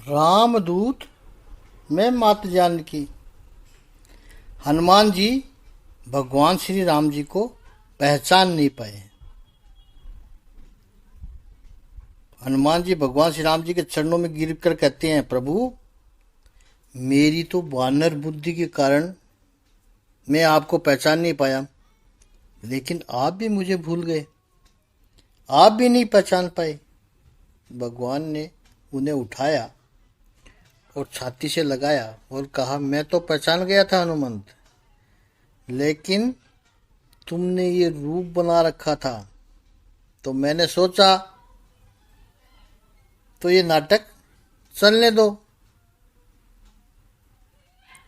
रामदूत में मात जानकी। हनुमान जी भगवान श्री राम जी को पहचान नहीं पाए। हनुमान जी भगवान श्री राम जी के चरणों में गिर कर कहते हैं, प्रभु मेरी तो वानर बुद्धि के कारण मैं आपको पहचान नहीं पाया, लेकिन आप भी मुझे भूल गए, आप भी नहीं पहचान पाए। भगवान ने उन्हें उठाया और छाती से लगाया और कहा, मैं तो पहचान गया था हनुमंत, लेकिन तुमने ये रूप बना रखा था तो मैंने सोचा तो ये नाटक चलने दो,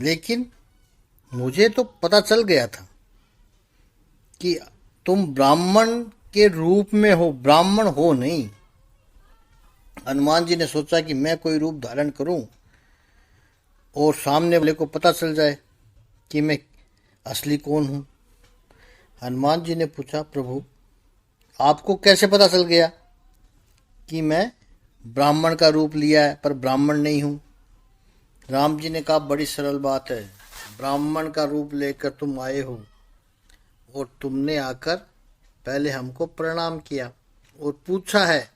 लेकिन मुझे तो पता चल गया था कि तुम ब्राह्मण के रूप में हो, ब्राह्मण हो नहीं। हनुमान जी ने सोचा कि मैं कोई रूप धारण करूं और सामने वाले को पता चल जाए कि मैं असली कौन हूं। हनुमान जी ने पूछा, प्रभु आपको कैसे पता चल गया कि मैं ब्राह्मण का रूप लिया है पर ब्राह्मण नहीं हूं। राम जी ने कहा, बड़ी सरल बात है, ब्राह्मण का रूप लेकर तुम आए हो और तुमने आकर पहले हमको प्रणाम किया और पूछा है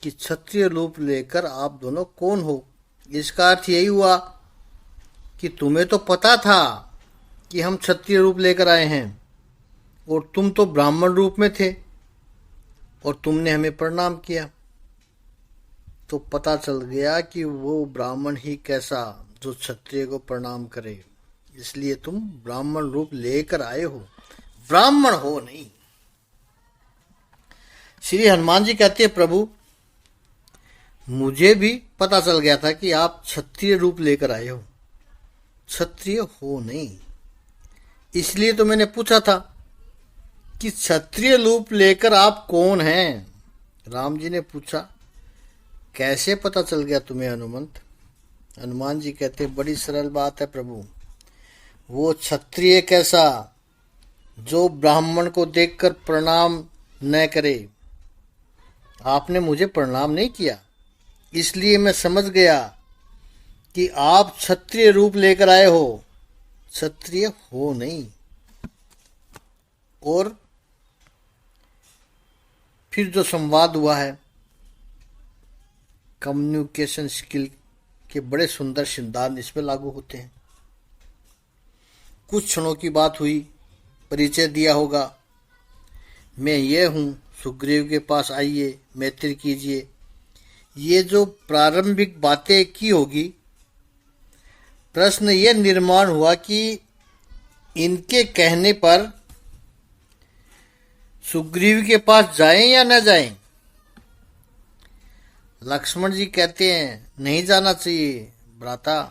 कि क्षत्रिय रूप लेकर आप दोनों कौन हो। इसका अर्थ यही हुआ कि तुम्हें तो पता था कि हम क्षत्रिय रूप लेकर आए हैं और तुम तो ब्राह्मण रूप में थे और तुमने हमें प्रणाम किया, तो पता चल गया कि वो ब्राह्मण ही कैसा जो क्षत्रिय को प्रणाम करे। इसलिए तुम ब्राह्मण रूप लेकर आए हो, ब्राह्मण हो नहीं। श्री हनुमान जी कहते हैं, प्रभु मुझे भी पता चल गया था कि आप क्षत्रिय रूप लेकर आए हो, क्षत्रिय हो नहीं। इसलिए तो मैंने पूछा था कि क्षत्रिय रूप लेकर आप कौन हैं। राम जी ने पूछा, कैसे पता चल गया तुम्हें हनुमंत। हनुमान जी कहते, बड़ी सरल बात है प्रभु, वो क्षत्रिय कैसा जो ब्राह्मण को देखकर प्रणाम न करे। आपने मुझे प्रणाम नहीं किया, इसलिए मैं समझ गया कि आप क्षत्रिय रूप लेकर आए हो, क्षत्रिय हो नहीं। और फिर जो संवाद हुआ है, कम्युनिकेशन स्किल के बड़े सुंदर सिद्धांत इसमें लागू होते हैं। कुछ क्षणों की बात हुई, परिचय दिया होगा, मैं ये हूं, सुग्रीव के पास आइए, मैत्री कीजिए। ये जो प्रारंभिक बातें की होगी, प्रश्न ये निर्माण हुआ कि इनके कहने पर सुग्रीव के पास जाएं या न जाएं। लक्ष्मण जी कहते हैं, नहीं जाना चाहिए भ्राता,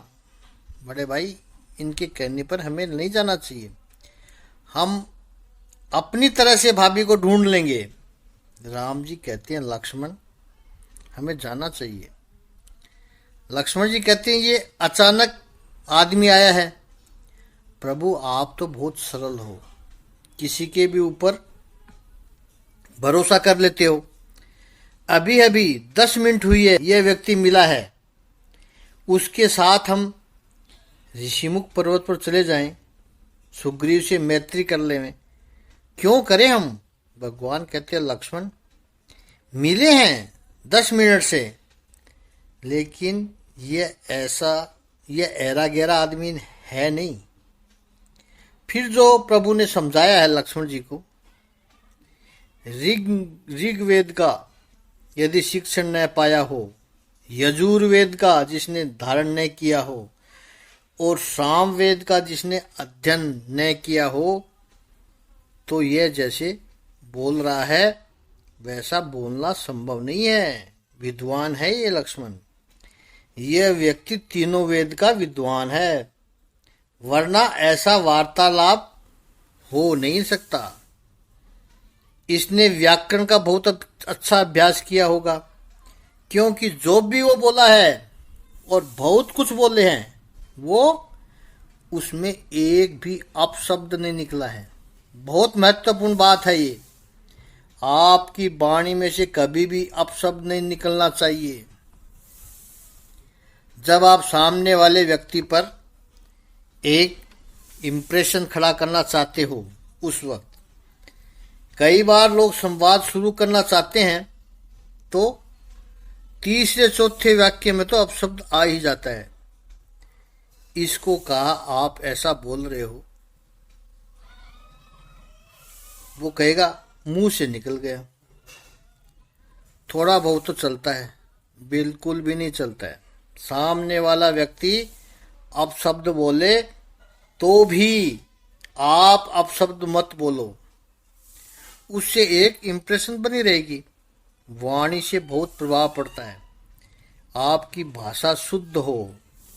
बड़े भाई, इनके कहने पर हमें नहीं जाना चाहिए, हम अपनी तरह से भाभी को ढूंढ लेंगे। राम जी कहते हैं, लक्ष्मण हमें जाना चाहिए। लक्ष्मण जी कहते हैं, ये अचानक आदमी आया है। प्रभु आप तो बहुत सरल हो, किसी के भी ऊपर भरोसा कर लेते हो। अभी अभी 10 मिनट हुई है, यह व्यक्ति मिला है, उसके साथ हम ऋषिमुख पर्वत पर चले जाएं, सुग्रीव से मैत्री कर लें, क्यों करें हम। भगवान कहते हैं, लक्ष्मण मिले हैं 10 मिनट से, लेकिन ये ऐरा गहरा आदमी है नहीं। फिर जो प्रभु ने समझाया है लक्ष्मण जी को, ऋग्वेद का यदि शिक्षण न पाया हो, यजुर्वेद का जिसने धारण न किया हो और सामवेद का जिसने अध्ययन न किया हो, तो यह जैसे बोल रहा है वैसा बोलना संभव नहीं है। विद्वान है ये लक्ष्मण, यह व्यक्ति तीनों वेद का विद्वान है, वरना ऐसा वार्तालाप हो नहीं सकता। इसने व्याकरण का बहुत अच्छा अभ्यास किया होगा, क्योंकि जो भी वो बोला है और बहुत कुछ बोले हैं, वो उसमें एक भी अपशब्द नहीं निकला है। बहुत महत्वपूर्ण बात है ये, आपकी वाणी में से कभी भी अपशब्द नहीं निकलना चाहिए। जब आप सामने वाले व्यक्ति पर एक इम्प्रेशन खड़ा करना चाहते हो उस वक्त। कई बार लोग संवाद शुरू करना चाहते हैं तो तीसरे चौथे वाक्य में तो अपशब्द आ ही जाता है। इसको कहा आप ऐसा बोल रहे हो, वो कहेगा मुंह से निकल गया। थोड़ा बहुत तो चलता है, बिल्कुल भी नहीं चलता है। सामने वाला व्यक्ति अपशब्द बोले तो भी आप अपशब्द मत बोलो, उससे एक इम्प्रेशन बनी रहेगी। वाणी से बहुत प्रभाव पड़ता है। आपकी भाषा शुद्ध हो,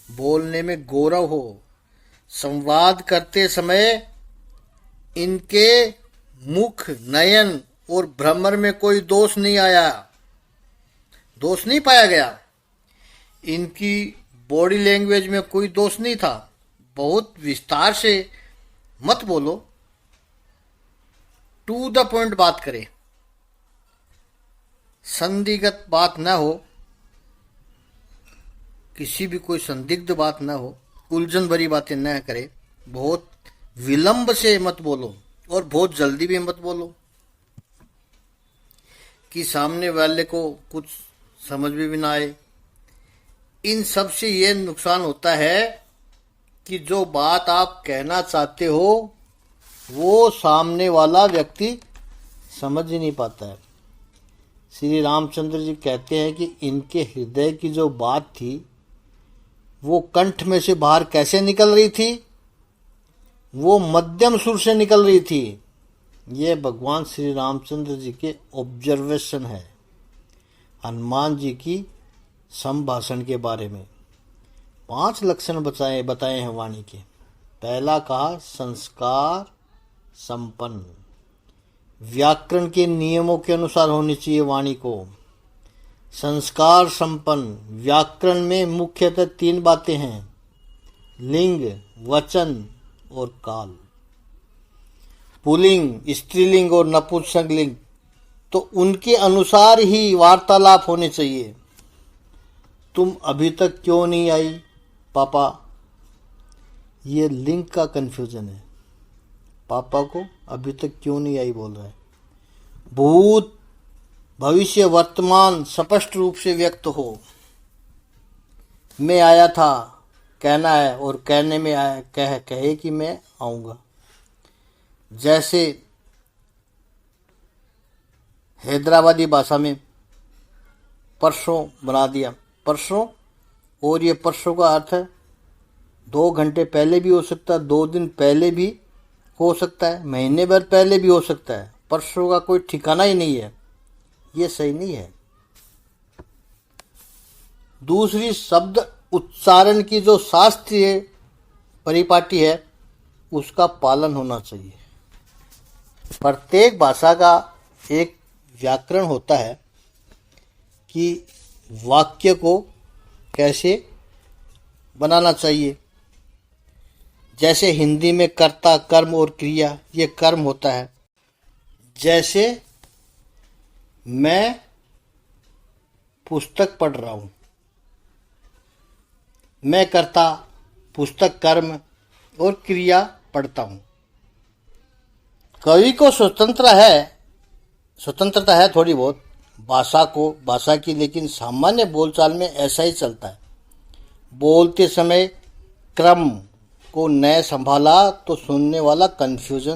बोलने में गौरव हो, संवाद करते समय इनके मुख, नयन और भ्रमर में कोई दोष नहीं आया, दोष नहीं पाया गया। इनकी बॉडी लैंग्वेज में कोई दोष नहीं था। बहुत विस्तार से मत बोलो, टू द पॉइंट बात करें, संदिग्ध बात ना हो, किसी भी कोई संदिग्ध बात ना हो, उलझन भरी बातें न करे। बहुत विलंब से मत बोलो और बहुत जल्दी भी मत बोलो कि सामने वाले को कुछ समझ में भी ना आए। इन सब से ये नुकसान होता है कि जो बात आप कहना चाहते हो वो सामने वाला व्यक्ति समझ ही नहीं पाता है। श्री रामचंद्र जी कहते हैं कि इनके हृदय की जो बात थी वो कंठ में से बाहर कैसे निकल रही थी, वो मध्यम सुर से निकल रही थी। ये भगवान श्री रामचंद्र जी के ऑब्जर्वेशन है हनुमान जी की संभाषण के बारे में। 5 लक्षण बताए हैं वाणी के। पहला कहा संस्कार संपन्न, व्याकरण के नियमों के अनुसार होनी चाहिए वाणी को। संस्कार संपन्न, व्याकरण में मुख्यतः 3 बातें हैं, लिंग, वचन और काल। पुल्लिंग, स्त्रीलिंग और नपुंसकलिंग, तो उनके अनुसार ही वार्तालाप होने चाहिए। तुम अभी तक क्यों नहीं आई पापा, ये लिंग का कंफ्यूजन है। पापा को अभी तक क्यों नहीं आई बोल रहा है। भूत, भविष्य, वर्तमान स्पष्ट रूप से व्यक्त हो। मैं आया था कहना है और कहने में आया कहे कि मैं आऊँगा। जैसे हैदराबादी भाषा में परसों बना दिया, परसों, और ये परसों का अर्थ है 2 घंटे पहले भी हो सकता है, 2 दिन पहले भी हो सकता है, महीने भर पहले भी हो सकता है। परसों का कोई ठिकाना ही नहीं है, ये सही नहीं है। दूसरी, शब्द उच्चारण की जो शास्त्रीय परिपाटी है उसका पालन होना चाहिए। प्रत्येक भाषा का एक व्याकरण होता है कि वाक्य को कैसे बनाना चाहिए। जैसे हिंदी में कर्ता, कर्म और क्रिया, ये कर्म होता है। जैसे मैं पुस्तक पढ़ रहा हूँ, मैं कर्ता, पुस्तक कर्म और क्रिया पढ़ता हूँ। कवि को स्वतंत्रता है थोड़ी बहुत भाषा की, लेकिन सामान्य बोलचाल में ऐसा ही चलता है। बोलते समय क्रम को न संभाला तो सुनने वाला कंफ्यूज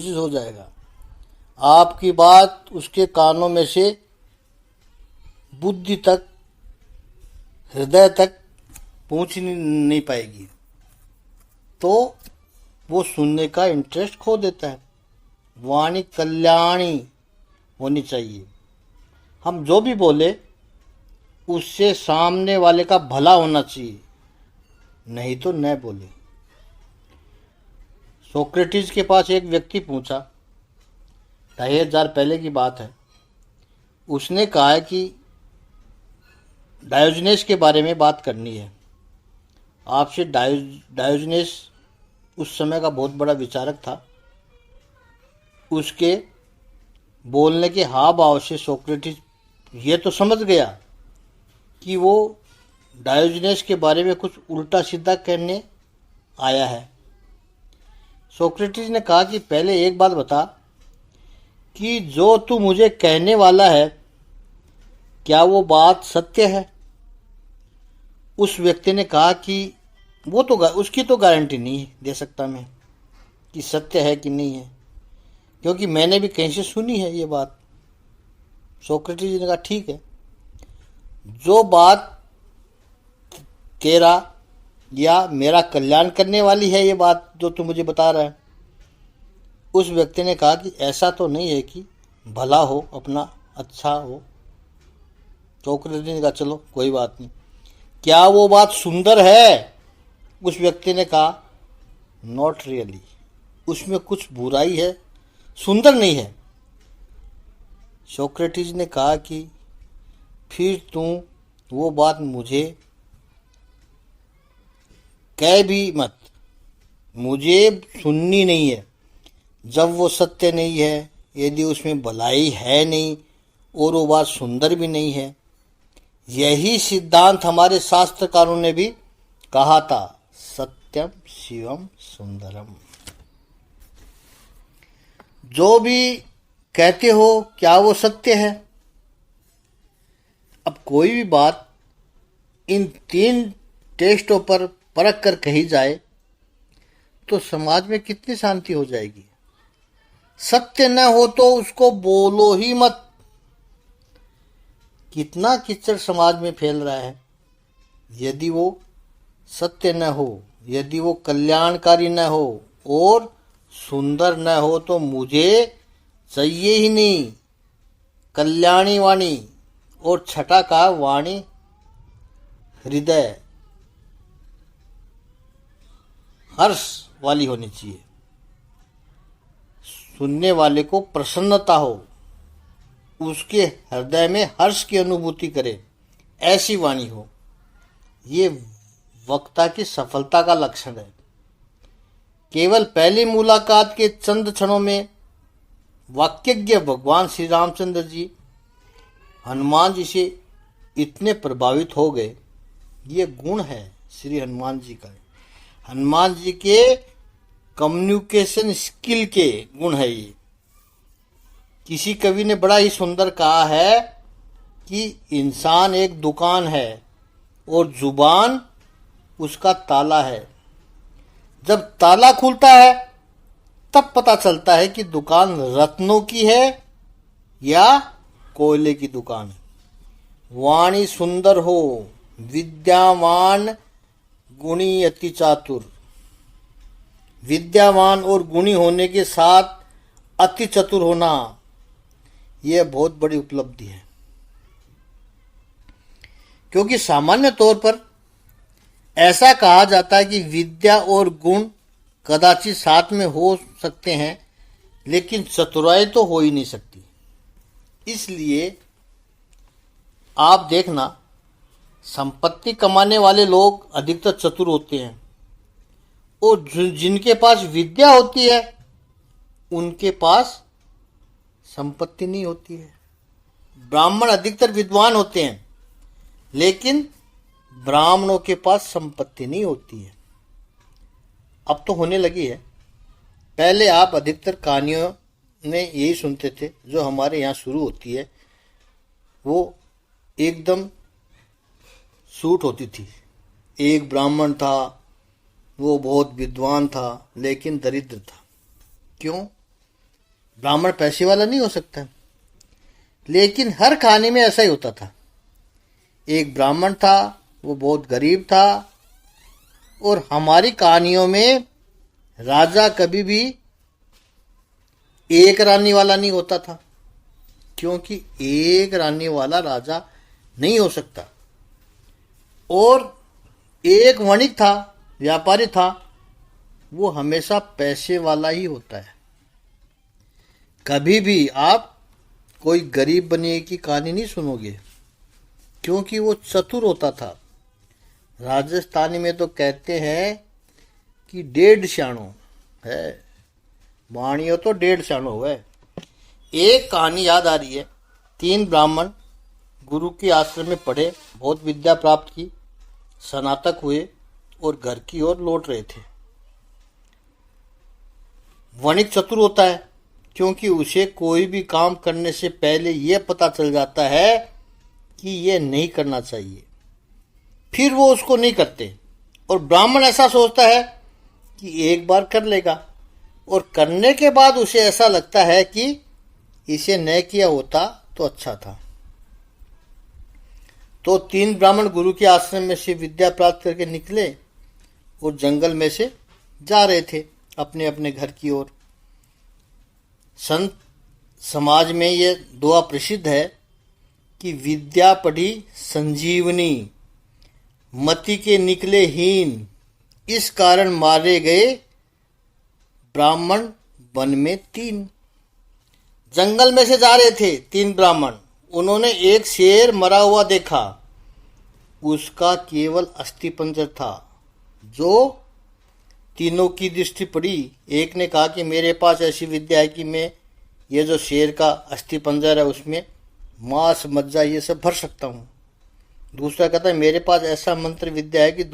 हो जाएगा। आपकी बात उसके कानों में से बुद्धि तक, हृदय तक पहुंच नहीं पाएगी, तो वो सुनने का इंटरेस्ट खो देता है। वाणी कल्याणी होनी चाहिए। हम जो भी बोले उससे सामने वाले का भला होना चाहिए, नहीं तो न बोले। सोक्रेटिस के पास एक व्यक्ति पूछा, 2500 पहले की बात है। उसने कहा कि डायोजनेस के बारे में बात करनी है आपसे। डायोजनेस उस समय का बहुत बड़ा विचारक था। उसके बोलने के हाव भाव से सोक्रेटिस ये तो समझ गया कि वो डायोजनीस के बारे में कुछ उल्टा सीधा कहने आया है। सोक्रेटिस ने कहा कि पहले एक बात बता कि जो तू मुझे कहने वाला है क्या वो बात सत्य है। उस व्यक्ति ने कहा कि वो तो उसकी तो गारंटी नहीं दे सकता मैं कि सत्य है कि नहीं है, क्योंकि मैंने भी कहीं से सुनी है ये बात। सोक्रेटिस जी ने कहा ठीक है, जो बात तेरा या मेरा कल्याण करने वाली है ये बात जो तू मुझे बता रहा है। उस व्यक्ति ने कहा कि ऐसा तो नहीं है कि भला हो अपना अच्छा हो। सोक्रेटिस ने कहा चलो कोई बात नहीं, क्या वो बात सुंदर है। उस व्यक्ति ने कहा नॉट रियली, उसमें कुछ बुराई है, सुंदर नहीं है। सोक्रेटिस ने कहा कि फिर तू वो बात मुझे कह भी मत, मुझे सुननी नहीं है। जब वो सत्य नहीं है, यदि उसमें भलाई है नहीं और वो बात सुंदर भी नहीं है। यही सिद्धांत हमारे शास्त्रकारों ने भी कहा था, सत्यम शिवम सुंदरम। जो भी कहते हो क्या वो सत्य है। अब कोई भी बात इन 3 टेस्टों पर परख कर कही जाए तो समाज में कितनी शांति हो जाएगी। सत्य न हो तो उसको बोलो ही मत। कितना कीचड़ समाज में फैल रहा है। यदि वो सत्य न हो, यदि वो कल्याणकारी न हो और सुंदर न हो तो मुझे चाहिए ही नहीं। कल्याणी वाणी और छठा का वाणी हृदय हर्ष वाली होनी चाहिए। सुनने वाले को प्रसन्नता हो, उसके हृदय में हर्ष की अनुभूति करे, ऐसी वाणी हो। ये वक्ता की सफलता का लक्षण है। केवल पहली मुलाकात के चंद क्षणों में वाक्यज्ञ भगवान श्री रामचंद्र जी हनुमान जी से इतने प्रभावित हो गए। ये गुण है श्री हनुमान जी का, हनुमान जी के कम्युनिकेशन स्किल के गुण है ये। किसी कवि ने बड़ा ही सुंदर कहा है कि इंसान एक दुकान है और जुबान उसका ताला है। जब ताला खुलता है तब पता चलता है कि दुकान रत्नों की है या कोयले की दुकान है। वाणी सुंदर हो, विद्यावान गुणी अति चातुर। विद्यावान और गुणी होने के साथ अति चतुर होना, यह बहुत बड़ी उपलब्धि है। क्योंकि सामान्य तौर पर ऐसा कहा जाता है कि विद्या और गुण कदाचित साथ में हो सकते हैं, लेकिन चतुराई तो हो ही नहीं सकती। इसलिए आप देखना, संपत्ति कमाने वाले लोग अधिकतर चतुर होते हैं और जिनके पास विद्या होती है उनके पास संपत्ति नहीं होती है। ब्राह्मण अधिकतर विद्वान होते हैं लेकिन ब्राह्मणों के पास संपत्ति नहीं होती है। अब तो होने लगी है। पहले आप अधिकतर कहानियों में यही सुनते थे, जो हमारे यहाँ शुरू होती है वो एकदम सूट होती थी। एक ब्राह्मण था, वो बहुत विद्वान था लेकिन दरिद्र था। क्यों? ब्राह्मण पैसे वाला नहीं हो सकता, लेकिन हर कहानी में ऐसा ही होता था। एक ब्राह्मण था, वो बहुत गरीब था, और हमारी कहानियों में राजा कभी भी एक रानी वाला नहीं होता था, क्योंकि एक रानी वाला राजा नहीं हो सकता। और एक वणिक था, व्यापारी था, वो हमेशा पैसे वाला ही होता है। कभी भी आप कोई गरीब बनिए की कहानी नहीं सुनोगे, क्योंकि वो चतुर होता था। राजस्थानी में तो कहते हैं कि 1.5 स्याणो है, वाणियों तो 1.5 स्याणो है। एक कहानी याद आ रही है। 3 ब्राह्मण गुरु के आश्रम में पढ़े, बहुत विद्या प्राप्त की, स्नातक हुए और घर की ओर लौट रहे थे। वणिक चतुर होता है क्योंकि उसे कोई भी काम करने से पहले यह पता चल जाता है कि यह नहीं करना चाहिए, फिर वो उसको नहीं करते। और ब्राह्मण ऐसा सोचता है कि एक बार कर लेगा और करने के बाद उसे ऐसा लगता है कि इसे न किया होता तो अच्छा था। तो 3 ब्राह्मण गुरु के आश्रम में से विद्या प्राप्त करके निकले और जंगल में से जा रहे थे अपने अपने घर की ओर। संत समाज में यह दुआ प्रसिद्ध है कि विद्या पढ़ी संजीवनी, मति के निकले हीन, इस कारण मारे गए ब्राह्मण वन में 3। जंगल में से जा रहे थे 3 ब्राह्मण। उन्होंने एक शेर मरा हुआ देखा। उसका केवल अस्थिपंजर था। जो तीनों की दृष्टि पड़ी। एक ने कहा कि मेरे पास ऐसी विद्या है कि मैं ये जो शेर का अस्थिपंजर है उसमें मांस मज्जा ये सब भर सकता हूँ। दूसरा कहता है मेरे पास ऐसा मंत्र विद्या है कि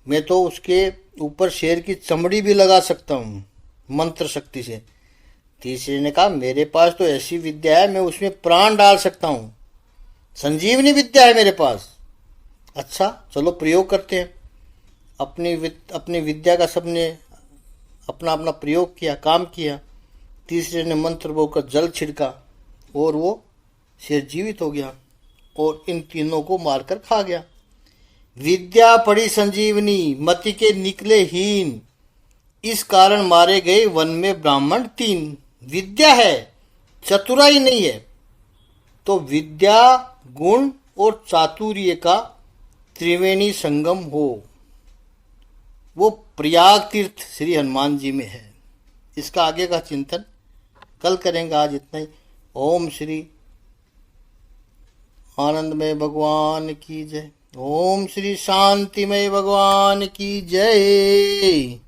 मैं तो उसके ऊपर शेर की चमड़ी भी लगा सकता हूँ मंत्र शक्ति से। तीसरे ने कहा मेरे पास तो ऐसी विद्या है मैं उसमें प्राण डाल सकता हूँ, संजीवनी विद्या है मेरे पास। अच्छा चलो प्रयोग करते हैं। अपनी विद्या का सबने अपना अपना प्रयोग किया, काम किया। तीसरे ने मंत्र बोलकर जल छिड़का और वो शेर जीवित हो गया और इन तीनों को मारकर खा गया। विद्या पड़ी संजीवनी, मति के निकले हीन, इस कारण मारे गए वन में ब्राह्मण 3। विद्या है, चतुराई नहीं है। तो विद्या, गुण और चातुर्य का त्रिवेणी संगम हो, वो प्रयाग तीर्थ श्री हनुमान जी में है। इसका आगे का चिंतन कल करेंगे। आज इतना ही। ओम श्री आनंदमय भगवान की जय। ओम श्री शांतिमय भगवान की जय।